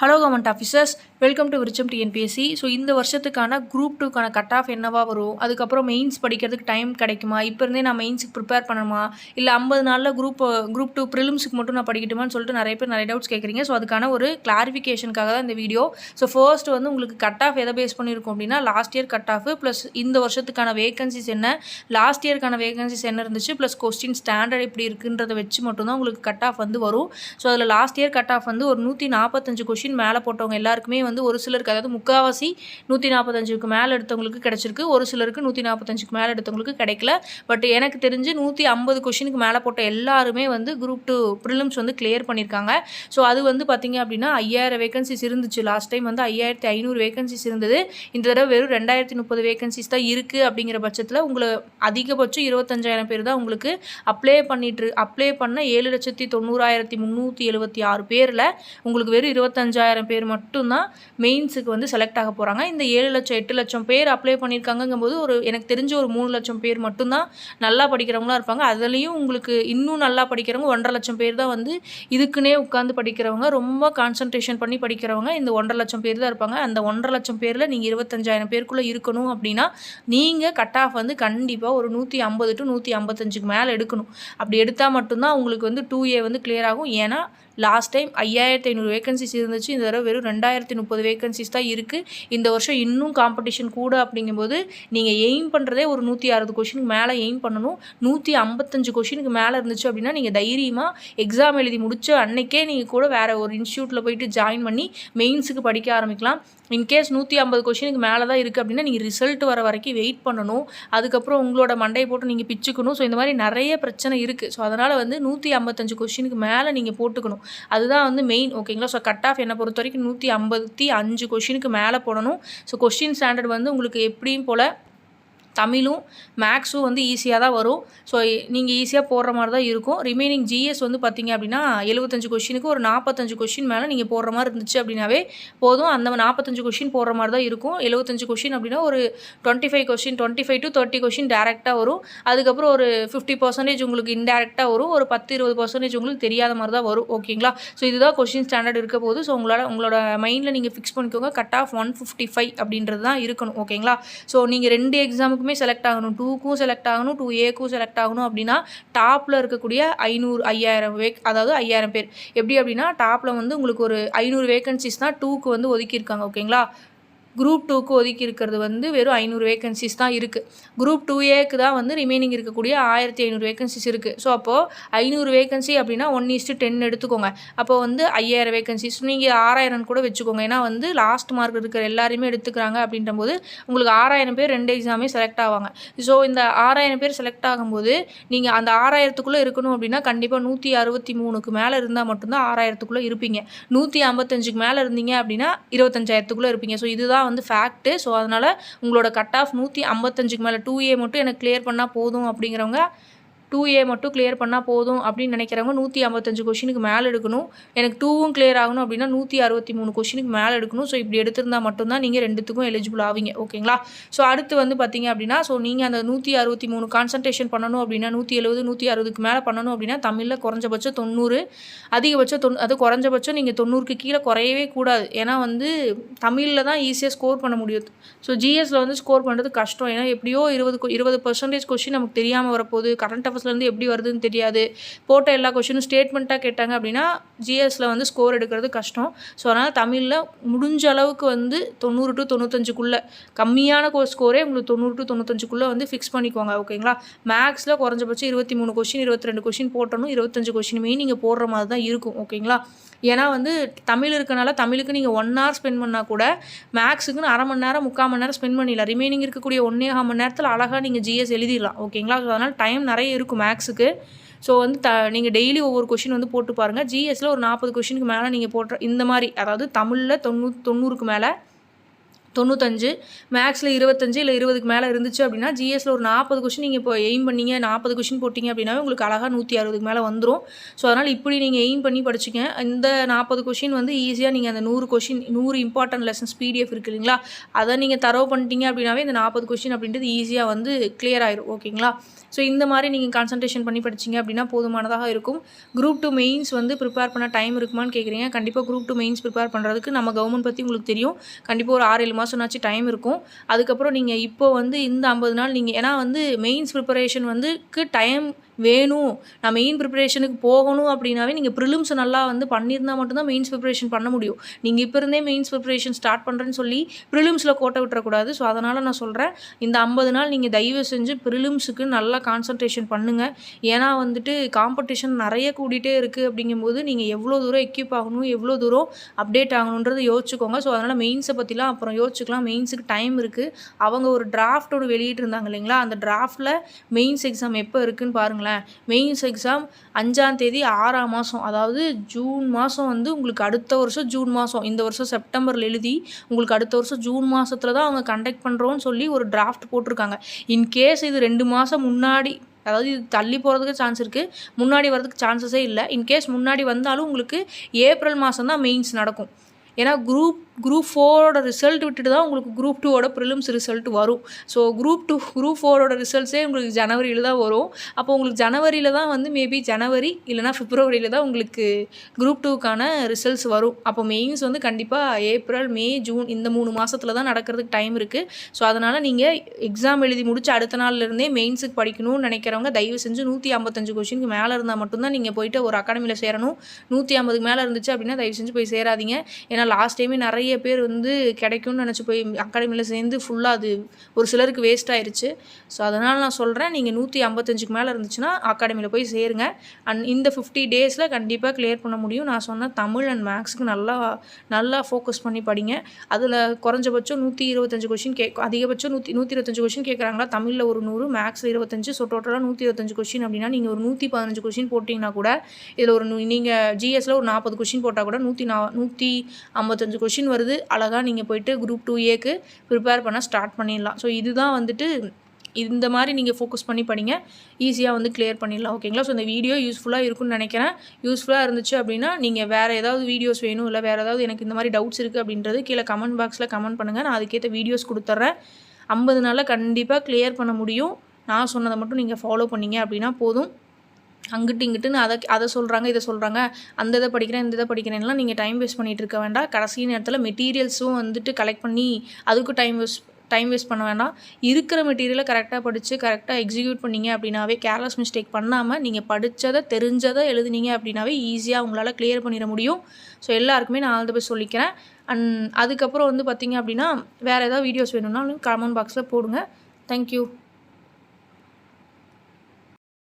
Hello government officers, welcome to விருச்சம் TNPSC. So இந்த வருஷத்துக்கான குரூப் 2க்கான கட் ஆஃப் என்னவா வரும், அதுக்கப்புறம் மெயின்ஸ் படிக்கிறதுக்கு டைம் கிடைக்குமா, இப்போ இருந்தே நான் மெயின்ஸுக்கு ப்ரிப்பேர் பண்ணணுமா, இல்லை 50 நாளில் குரூப் 2 ப்ரிலிம்ஸுக்கு மட்டும் நான் படிக்கட்டுமான்னு சொல்லிட்டு நிறைய பேர் நிறைய டவுட்ஸ் கேட்குறீங்க. ஸோ அதுக்கான ஒரு கிளாரிஃபிகேஷனுக்காக தான் இந்த வீடியோ. ஸோ ஃபர்ஸ்ட் வந்து உங்களுக்கு கட் ஆஃப் எதை பேஸ் பண்ணியிருக்கோம் அப்படின்னா, last year cut off plus இந்த வருஷத்துக்கான வேகன்சிஸ் என்ன, லாஸ்ட் இயர்க்கான வேகன்சிஸ் என்ன இருந்துச்சு, ப்ளஸ் கொஸ்டின் ஸ்டாண்டர்ட் எப்படி இருக்குன்றதை வச்சு மட்டும்தான் உங்களுக்கு கட் ஆஃப் வந்து வரும். ஸோ அதில் லாஸ்ட் இயர் கட் ஆஃப் வந்து ஒரு 145 கொஸ்டின் மேலே போட்டவங்க எல்லாருக்குமே வந்து ஒரு சிலருக்கு, அதாவது முக்கால்வாசி 145க்கு மேலே எடுத்தவங்களுக்கு கிடச்சிருக்கு, ஒரு சிலருக்கு 145க்கு மேலே எடுத்தவங்களுக்கு கிடைக்கல. பட் எனக்கு தெரிஞ்சு 150 கொஸ்டினுக்கு மேலே போட்ட எல்லாருமே வந்து குரூப் 2 ப்ரிலிம்ஸ் வந்து கிளியர் பண்ணியிருக்காங்க. ஸோ அது வந்து பார்த்திங்க அப்படின்னா 5000 வேகன்சிஸ் இருந்துச்சு. லாஸ்ட் டைம் வந்து 5500 வேகன்சிஸ் இருந்தது. இந்த தடவை வெறும் 2030 வேகன்சிஸ் தான் இருக்குது. அப்படிங்கிற பட்சத்தில் உங்களுக்கு அதிகபட்சம் 25000 பேர் தான் உங்களுக்கு அப்ளை பண்ண 7,90,376 பேரில் உங்களுக்கு வெறும் 25,000 பேர் மட்டும்தான் மெயின்ஸுக்கு வந்து செலக்ட் ஆக போகிறாங்க. இந்த 7 லட்சம் 8 லட்சம் பேர் அப்ளை பண்ணியிருக்காங்கங்கும்போது எனக்கு தெரிஞ்ச ஒரு 3 லட்சம் பேர் மட்டும்தான் நல்லா படிக்கிறவங்களா இருப்பாங்க. அதுலேயும் உங்களுக்கு இன்னும் நல்லா படிக்கிறவங்க 1.5 லட்சம் பேர் தான் வந்து இதுக்குன்னே உட்காந்து படிக்கிறவங்க, ரொம்ப கான்சன்ட்ரேஷன் பண்ணி படிக்கிறவங்க இந்த 1.5 லட்சம் பேர் தான் இருப்பாங்க. அந்த 1.5 லட்சம் பேரில் நீங்கள் 25,000 பேருக்குள்ளே இருக்கணும் அப்படின்னா நீங்கள் கட் ஆஃப் வந்து கண்டிப்பாக ஒரு 150 to 155க்கு மேலே எடுக்கணும். அப்படி எடுத்தால் மட்டும்தான் உங்களுக்கு வந்து 2A வந்து கிளியர் ஆகும். ஏன்னா லாஸ்ட் டைம் 5500 வேகன்சிஸ் இருந்துச்சு, இந்த தடவை வெறும் 2030 வேகன்சிஸ் தான் இருக்குது. இந்த வருஷம் இன்னும் காம்படிஷன் கூட. அப்படிங்கும்போது நீங்கள் எய்ம் பண்ணுறதே ஒரு 160 கொஷினுக்கு மேலே எய்ம் பண்ணணும். 155 கொஷினுக்கு மேலே இருந்துச்சு அப்படின்னா நீங்கள் தைரியமாக எக்ஸாம் எழுதி முடிச்ச அன்னைக்கே நீங்கள் கூட வேறு ஒரு இன்ஸ்டியூட்டில் போயிட்டு ஜாயின் பண்ணி மெயின்ஸுக்கு படிக்க ஆரம்பிக்கலாம். இன்கேஸ் 150 கொஷினுக்கு மேலே தான் இருக்குது அப்படின்னா நீங்கள் ரிசல்ட் வர வரைக்கும் வெயிட் பண்ணணும். அதுக்கப்புறம் உங்களோட மண்டையை போட்டு நீங்கள் பிச்சுக்கணும். ஸோ இந்த மாதிரி நிறைய பிரச்சனை இருக்குது. ஸோ அதனால் வந்து 155 கொஷினுக்கு மேலே நீங்கள் போட்டுக்கணும். அதுதான் வந்து மெயின். ஓகேங்களா? ஸோ கட் ஆஃப் என்னை பொறுத்த வரைக்கும் 155 கொஷினுக்கு மேலே போடணும். ஸோ கொஸ்டின் ஸ்டாண்டர்ட் வந்து உங்களுக்கு எப்படியும் போல் தமிழும் மேக்ஸும் வந்து ஈஸியாக தான் வரும். ஸோ நீங்கள் ஈஸியாக போடுற மாதிரி தான் இருக்கும். ரிமைனிங் ஜிஎஸ் வந்து பார்த்திங்க அப்படின்னா 75 கொஷினுக்கு ஒரு 45 கொஷின் மேலே நீங்கள் போடுற மாதிரி இருந்துச்சு அப்படின்னாவே போதும். அந்த 45 கொஷின் போடுற மாதிரி தான் இருக்கும். 75 கொஷின் அப்படின்னா ஒரு 25 to 30 கொஷின் டேரெக்டாக வரும். அதுக்கப்புறம் ஒரு 50% உங்களுக்கு இன்டேரக்டாக வரும். ஒரு 10-20% உங்களுக்கு தெரியாத மாதிரி தான் வரும். ஓகேங்களா? ஸோ இதுதான் கொஷின் ஸ்டாண்டர்ட் இருக்க போது. ஸோ உங்களோட மைண்டில் நீங்கள் ஃபிக்ஸ் பண்ணிக்கோங்க. கட் ஆஃப் 155 அப்படின்றது தான் இருக்கணும். ஓகேங்களா? ஸோ நீங்கள் 2 எக்ஸாமுக்கு செலக்ட் ஆகணும், 2க்கும் செலக்ட் ஆகணும், 2Aக்கும் செலக்ட் ஆகணும் அப்படின்னா டாப்பில் இருக்கக்கூடிய 5000 அதாவது 5000 பேர் எப்படி அப்படின்னா டாப்பில் வந்து உங்களுக்கு ஒரு 500 வேகன்சிஸ் தான் 2க்கு வந்து ஒதுக்கியிருக்காங்க. ஓகேங்களா? குரூப் 2க்கு ஒதுக்கி இருக்கிறது வந்து வெறும் 500 வேகன்சிஸ் தான் இருக்குது. குரூப் 2Aக்கு தான் வந்து ரிமைனிங் இருக்கக்கூடிய 1500 வேகன்சிஸ் இருக்குது. ஸோ அப்போது 500 வேகன்சி அப்படின்னா 1:10 எடுத்துக்கோங்க. அப்போ வந்து 5000 வேகன்சிஸ் நீங்கள் 6000 கூட வச்சுக்கோங்க. ஏன்னா வந்து லாஸ்ட் மார்க் இருக்கிற எல்லாருமே எடுத்துக்கிறாங்க. அப்படின்ற போது உங்களுக்கு 6000 பேர் 2 எக்ஸாமே செலக்ட் ஆவாங்க. ஸோ இந்த 6000 பேர் செலக்ட் ஆகும்போது நீங்கள் அந்த 6000க்குள்ளே இருக்கணும் அப்படின்னா கண்டிப்பாக 163க்கு மேலே இருந்தால் மட்டும்தான் 6000க்குள்ளே இருப்பீங்க. 155க்கு மேலே இருந்தீங்க அப்படின்னா 25,000க்குள்ளே இருப்பீங்க. ஸோ இதுதான் வந்து ஃபேக்ட்டு. ஸோ அதனால் உங்களோட கட் ஆஃப் 155க்கு மேலே 2A மட்டும் எனக்கு கிளியர் பண்ணால் போதும் அப்படிங்கிறவங்க 2A மட்டும் கிளியர் பண்ணால் போதும் அப்படின்னு நினைக்கிறவங்க 155 கொஷினுக்கு மேலே எடுக்கணும். எனக்கு 2வும் கிளியர் ஆகணும் அப்படின்னா 163 கொஷினுக்கு மேலே எடுக்கணும். ஸோ இப்படி எடுத்திருந்தால் மட்டும்தான் நீங்கள் 2த்துக்கும் எலிஜிபிள் ஆவீங்க. ஓகேங்களா? ஸோ அடுத்து வந்து பார்த்திங்க அப்படின்னா ஸோ நீங்கள் அந்த 163 கான்சன்ட்ரேஷன் பண்ணணும் அப்படின்னா 170 160க்கு மேலே பண்ணணும் அப்படின்னா தமிழில் குறைஞ்சபட்சம் 90, அதிகபட்சம் அது குறைஞ்சபட்சம் நீங்கள் 90க்கு கீழே குறையவே கூடாது. ஏன்னா வந்து தமிழில் தான் ஈஸியாக ஸ்கோர் பண்ண முடியும். ஸோ ஜிஎஸ்சில் வந்து ஸ்கோர் பண்ணுறது கஷ்டம். ஏன்னா எப்படியோ 20% கொஷின் நமக்கு தெரியாமல் வரப்போகுது. கரண்ட் அஃபேர்ஸ்லேருந்து எப்படி வருதுன்னு தெரியாது. போட்ட எல்லா கொஷினும் ஸ்டேட்மெண்ட்டாக கேட்டாங்க அப்படின்னா ஜிஎஸ்சில் வந்து ஸ்கோர் எடுக்கிறது கஷ்டம். ஸோ அதனால் தமிழில் முடிஞ்ச அளவுக்கு வந்து 90 to 95க்குள்ளே கம்மியான ஸ்கோரே உங்களுக்கு 90 to 95க்குள்ளே வந்து ஃபிக்ஸ் பண்ணிக்கோங்க. ஓகேங்களா? மேக்ஸில் குறைஞ்சபட்சம் 23 கொஷின் 22 கொஷின் போட்டணும். 25 கொஷினுமே நீங்கள் போடுற மாதிரி தான் இருக்கும். ஓகேங்களா? ஏன்னா வந்து தமிழ் இருக்கனால தமிழுக்கு நீங்கள் 1 hour ஸ்பெண்ட் பண்ணால் கூட மேக்ஸுக்குன்னு 1/2 மணி நேரம் 3/4 மணி நேரம் ஸ்பெண்ட் பண்ணிடலாம். ரிமைனிங் இருக்கக்கூடிய 1.25 மணி நேரத்தில் அழகாக நீங்கள் ஜிஎஸ் எழுதிடலாம். ஓகேங்களா? ஸோ அதனால் டைம் நிறைய இருக்கும் மேக்ஸுக்கு. ஸோ வந்து நீங்கள் டெய்லி ஒவ்வொரு கொஷின் வந்து போட்டு பாருங்கள். ஜிஎஸ்சில் ஒரு 40 கொஷினுக்கு மேலே நீங்கள் போடுற இந்த மாதிரி, அதாவது தமிழில் 90க்கு மேலே 95, மேக்ஸில் 25 இல்லை 20க்கு மேலே இருந்துச்சு அப்படின்னா ஜிஎஸ்ல ஒரு 40 கொஷின் நீங்கள் இப்போ எய்ம் பண்ணீங்க 40 கொஷின் போட்டிங்க அப்படின்னா உங்களுக்கு அழகாக 160க்கு மேலே வந்துடும். ஸோ அதனால் இப்படி நீங்கள் எய்ம் பண்ணி படிச்சுங்க. இந்த 40 கொஷின் வந்து ஈஸியாக நீங்கள் அந்த 100 கொஷின் 100 இம்பார்ட்டன்ட் லெசன்ஸ் பிடிஎஃப் இருக்குது இல்லைங்களா, அதை நீங்கள் தரவு பண்ணிட்டீங்க அப்படின்னாவே இந்த 40 கொஷின் அப்படின்றது ஈஸியாக வந்து கிளியர் ஆயிரும். ஓகேங்களா. ஸோ இந்த மாதிரி நீங்கள் கான்சன்ட்ரேஷன் பண்ணி படிச்சிங்க அப்படின்னா போதுமானதாக இருக்கும். குரூப் 2 மெயின்ஸ் வந்து ப்ரிப்பேர் பண்ண டைம் இருக்குமான்னு கேட்குறீங்க. கண்டிப்பாக குரூப் 2 மெயின்ஸ் ப்ரிப்பேர் பண்ணுறதுக்கு நம்ம கவர்மெண்ட் பற்றி உங்களுக்கு தெரியும். கண்டிப்பாக ஒரு 6-7 மாதம்னாச்சும் டைம் இருக்கும். அதுக்கப்புறம் நீங்கள் இப்போ வந்து இந்த 50 நாள் நீங்கள் ஏன்னா வந்து மெயின்ஸ் ப்ரிப்பரேஷன் வந்துக்கு டைம் வேணும், நான் மெயின் ப்ரிப்பரேஷனுக்கு போகணும் அப்படின்னாவே நீங்கள் ப்ரிலிம்ஸ் நல்லா வந்து பண்ணியிருந்தால் மட்டும்தான் மெயின்ஸ் ப்ரிப்பரேஷன் பண்ண முடியும். நீங்கள் இப்போ இருந்தே மெயின்ஸ் ப்ரிப்பரேஷன் ஸ்டார்ட் பண்ணுறேன்னு சொல்லி ப்ரிலிம்ஸில் கோட்டை விட்டுறக்கூடாது. ஸோ அதனால் நான் சொல்கிறேன், இந்த 50 நாள் நீங்கள் தயவு செஞ்சு ப்ரிலிம்ஸுக்கு நல்லா கான்சன்ட்ரேஷன் பண்ணுங்கள். ஏன்னா வந்துட்டு காம்படிஷன் நிறைய கூடிட்டே இருக்குது. அப்படிங்கும்போது நீங்கள் எவ்வளோ தூரம் எக்யூப் ஆகணும், எவ்வளோ தூரம் அப்டேட் ஆகணுன்றது யோசிச்சுக்கோங்க. ஸோ அதனால் மெயின்ஸை பற்றிலாம் அப்புறம் யோசிச்சுக்கலாம். மெயின்ஸுக்கு டைம் இருக்குது. அவங்க ஒரு டிராஃப்ட் ஒன்று வெளியிட்டிருந்தாங்க இல்லைங்களா, அந்த டிராஃப்டில் மெயின்ஸ் எக்ஸாம் எப்போ இருக்குதுன்னு பாருங்களேன். மெயின்ஸ் எக்ஸாம் 5ஆம் தேதி 6ஆம் மாதம், அதாவது ஜூன் மாதம் வந்து உங்களுக்கு அடுத்த வருஷம் ஜூன் மாதம், இந்த வருஷம் செப்டம்பரில் எழுதி உங்களுக்கு அடுத்த வருஷம் ஜூன் மாதத்தில் தான் அவங்க கண்டக்ட் பண்ணுறோன்னு சொல்லி ஒரு டிராஃப்ட் போட்டிருக்காங்க. இன்கேஸ் இது 2 மாதம் முன்னாடி, அதாவது இது தள்ளி போகிறதுக்கு சான்ஸ் இருக்குது, முன்னாடி வரதுக்கு சான்சஸே இல்லை. இன்கேஸ் முன்னாடி வந்தாலும் உங்களுக்கு ஏப்ரல் மாதம் தான் மெயின்ஸ் நடக்கும். ஏன்னா குரூப் 4ஓட ரிசல்ட் விட்டுட்டு தான் உங்களுக்கு குரூப் 2ஓட ப்ரிலிம்ஸ் ரிசல்ட் வரும். ஸோ குரூப் 4ஓட ரிசல்ட்ஸே உங்களுக்கு ஜனவரியில் தான் வரும். அப்போ உங்களுக்கு ஜனவரியில் தான் வந்து மேபி ஜனவரி இல்லைனா பிப்ரவரியில் தான் உங்களுக்கு குரூப் 2க்கான ரிசல்ட்ஸ் வரும். அப்போ மெயின்ஸ் வந்து கண்டிப்பாக ஏப்ரல், மே, ஜூன் இந்த 3 மாதத்தில் தான் நடக்கிறதுக்கு டைம் இருக்குது. ஸோ அதனால் நீங்கள் எக்ஸாம் எழுதி முடிச்சு அடுத்த நாள்லேருந்தே மெயின்ஸுக்கு படிக்கணும்னு நினைக்கிறவங்க தயவு செஞ்சு 155 கொஷினுக்கு மேலே இருந்தால் மட்டும்தான் நீங்கள் போயிட்டு ஒரு அகாடமியில் சேரணும். 150க்கு மேலே இருந்துச்சு அப்படின்னா தயவு செஞ்சு போய் சேராதீங்க. ஏன்னா லாஸ்ட் டைமே நிறைய பேர் வந்து கிடைக்கும்னு நினச்சி போய் அகாடமியில் சேர்ந்து ஃபுல்லாக அது ஒரு சிலருக்கு வேஸ்ட் ஆயிடுச்சு. ஸோ அதனால் நான் சொல்கிறேன், நீங்கள் 155க்கு மேலே இருந்துச்சுன்னா அகாடமியில் போய் சேருங்க. அண்ட் இந்த 50 டேஸில் கண்டிப்பாக கிளியர் பண்ண முடியும். நான் சொன்ன தமிழ் அண்ட் மேக்ஸுக்கு நல்லா ஃபோக்கஸ் பண்ணி படிங்க. அதில் குறைஞ்சபட்சம் 125 கொஷின் அதிகபட்சம் 125 கொஷின் கேட்குறாங்களா, தமிழில் ஒரு 100, மேக்ஸில் 25, ஸோ டோட்டலாக 125 கொஷின் அப்படின்னா நீங்கள் ஒரு 115 கொஷின் போட்டிங்கன்னா கூட இதில் ஒரு நீங்கள் ஜிஎஸில் ஒரு 40 கொஷின் போட்டால் கூட 155 கொஷின் வருது. அழகாக நீங்கள் போயிட்டு குரூப் 2ஏக்கு ப்ரிப்பேர் பண்ண ஸ்டார்ட் பண்ணிடலாம். ஸோ இதுதான் வந்துட்டு இந்த மாதிரி நீங்கள் ஃபோக்கஸ் பண்ணி படிங்க, ஈஸியாக வந்து கிளியர் பண்ணிடலாம். ஓகேங்களா. ஸோ இந்த வீடியோ யூஸ்ஃபுல்லாக இருக்குன்னு நினைக்கிறேன். யூஸ்ஃபுல்லாக இருந்துச்சு அப்படின்னா நீங்கள் வேறு ஏதாவது வீடியோஸ் வேணும், இல்லை வேறு ஏதாவது எனக்கு இந்த மாதிரி டவுட்ஸ் இருக்குது அப்படின்றது கீழே கமெண்ட் பாக்ஸில் கமெண்ட் பண்ணுங்கள். நான் அதுக்கேற்ற வீடியோஸ் கொடுத்துட்றேன். 50 நாளில் கண்டிப்பாக கிளியர் பண்ண முடியும். நான் சொன்னதை மட்டும் நீங்கள் ஃபாலோ பண்ணிங்க அப்படின்னா போதும். அங்கிட்டு இங்கிட்டுன்னு அதை சொல்கிறாங்க, இதை சொல்கிறாங்க, அந்த இதை படிக்கிறேன், இந்த இதை படிக்கிறேன்லாம் நீங்கள் டைம் வேஸ்ட் பண்ணிகிட்டு இருக்க வேண்டாம். கடைசி நேரத்தில் மெட்டீரியல்ஸும் வந்துட்டு கலெக்ட் பண்ணி அதுக்கும் டைம் வேஸ்ட் பண்ண வேண்டாம். இருக்கிற மெட்டீரியலை கரெக்டாக படித்து கரெக்டாக எக்ஸிக்யூட் பண்ணிங்க அப்படின்னாவே, கேர்லெஸ் மிஸ்டேக் பண்ணாமல் நீங்கள் படித்ததை தெரிஞ்சதை எழுதுனீங்க அப்படின்னாவே ஈஸியாக உங்களால் கிளியர் பண்ணிட முடியும். ஸோ எல்லாருக்குமே நான் ஆல் தி பெஸ்ட் சொல்லிக்கிறேன். அண்ட் அதுக்கப்புறம் வந்து பார்த்திங்க அப்படின்னா வேறு ஏதாவது வீடியோஸ் வேணும்னாலும் கமெண்ட் பாக்ஸில் போடுங்க. தேங்க்யூ.